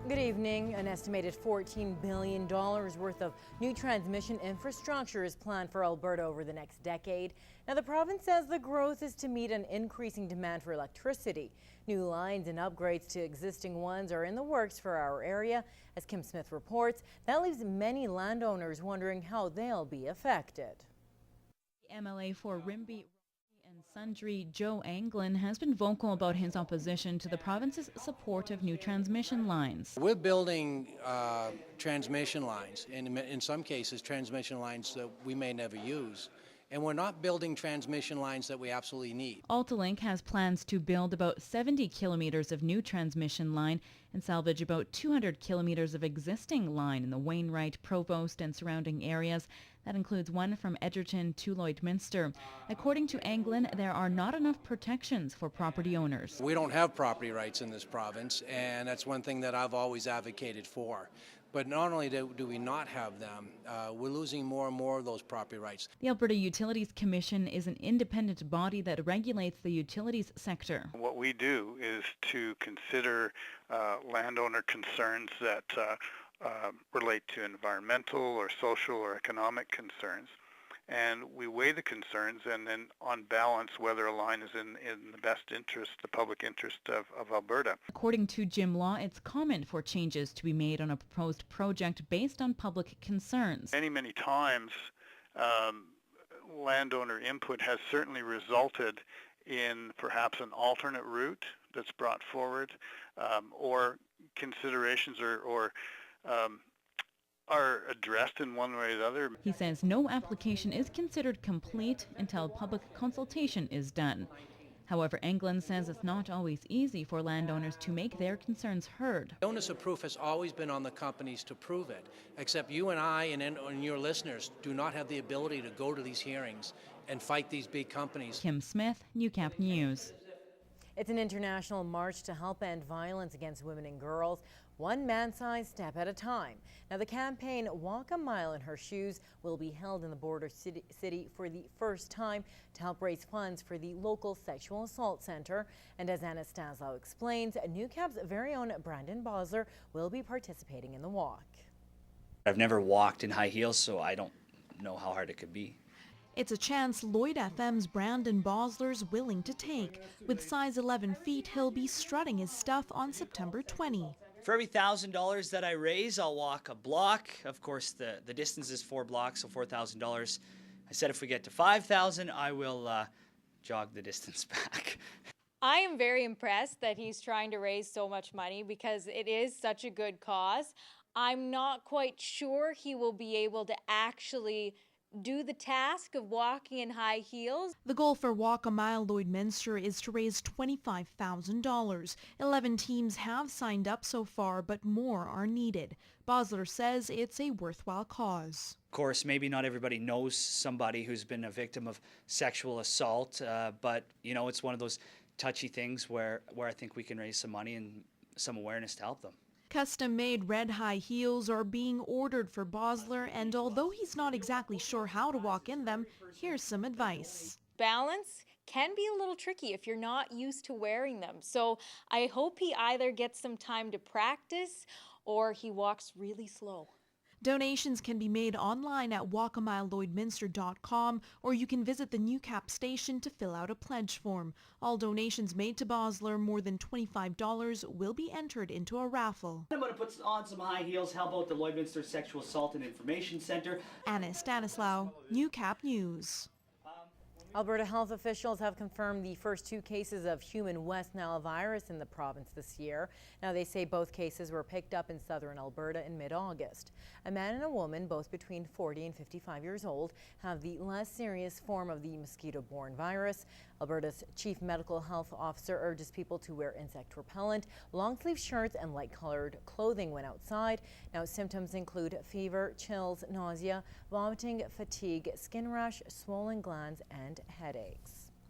Good evening. An estimated $14 billion worth of new transmission infrastructure is planned for Alberta over the next decade. Now, the province says the growth is to meet an increasing demand for electricity. New lines and upgrades to existing ones are in the works for our area. As Kim Smith reports, that leaves many landowners wondering how they'll be affected. MLA for Rimbey and Sundre, Joe Anglin, has been vocal about his opposition to the province's support of new transmission lines. We're building transmission lines, and in some cases transmission lines that we may never use. And we're not building transmission lines that we absolutely need. AltaLink has plans to build about 70 kilometers of new transmission line and salvage about 200 kilometers of existing line in the Wainwright, Provost and surrounding areas. That includes one from Edgerton to Lloydminster. According to Anglin, there are not enough protections for property owners. We don't have property rights in this province, and that's one thing that I've always advocated for. But not only do we not have them, we're losing more and more of those property rights. The Alberta Utilities Commission is an independent body that regulates the utilities sector. What we do is to consider landowner concerns that relate to environmental or social or economic concerns. And we weigh the concerns, and then on balance whether a line is in the best interest, the public interest of Alberta. According to Jim Law, it's common for changes to be made on a proposed project based on public concerns. Many times landowner input has certainly resulted in perhaps an alternate route that's brought forward, or considerations or are addressed in one way or the other. He says no application is considered complete until public consultation is done. However, Anglin says it's not always easy for landowners to make their concerns heard. The onus of proof has always been on the companies to prove it, except you and I and your listeners do not have the ability to go to these hearings and fight these big companies. Kim Smith, Newcap News. It's an international march to help end violence against women and girls, one man-sized step at a time. Now, the campaign Walk a Mile in Her Shoes will be held in the border city for the first time to help raise funds for the local sexual assault center. And as Anastasia explains, Newcap's very own Brandon Basler will be participating in the walk. I've never walked in high heels, so I don't know how hard it could be. It's a chance Lloyd FM's Brandon Basler's willing to take. With size 11 feet, he'll be strutting his stuff on September 20. For every $1,000 that I raise, I'll walk a block. Of course, the distance is 4 blocks, so $4,000. I said if we get to 5,000, I will jog the distance back. I am very impressed that he's trying to raise so much money because it is such a good cause. I'm not quite sure he will be able to actually do the task of walking in high heels. The goal for Walk a Mile Lloydminster is to raise $25,000. 11 teams have signed up so far, but more are needed. Basler says it's a worthwhile cause. Of course, maybe not everybody knows somebody who's been a victim of sexual assault, but you know, it's one of those touchy things where I think we can raise some money and some awareness to help them. Custom-made red high heels are being ordered for Basler, and although he's not exactly sure how to walk in them, here's some advice. Balance can be a little tricky if you're not used to wearing them. So I hope he either gets some time to practice or he walks really slow. Donations can be made online at walkamileLloydminster.com, or you can visit the Newcap station to fill out a pledge form. All donations made to Basler, more than $25, will be entered into a raffle. I'm going to put on some high heels. How about the Lloydminster Sexual Assault and Information Center? Anna Stanislaw, Newcap News. Alberta health officials have confirmed the first 2 cases of human West Nile virus in the province this year. Now, they say both cases were picked up in Southern Alberta in mid-August. A man and a woman, both between 40 and 55 years old, have the less serious form of the mosquito-borne virus. Alberta's chief medical health officer urges people to wear insect repellent, long-sleeve shirts, and light-colored clothing when outside. Now, symptoms include fever, chills, nausea, vomiting, fatigue, skin rash, swollen glands, and headaches.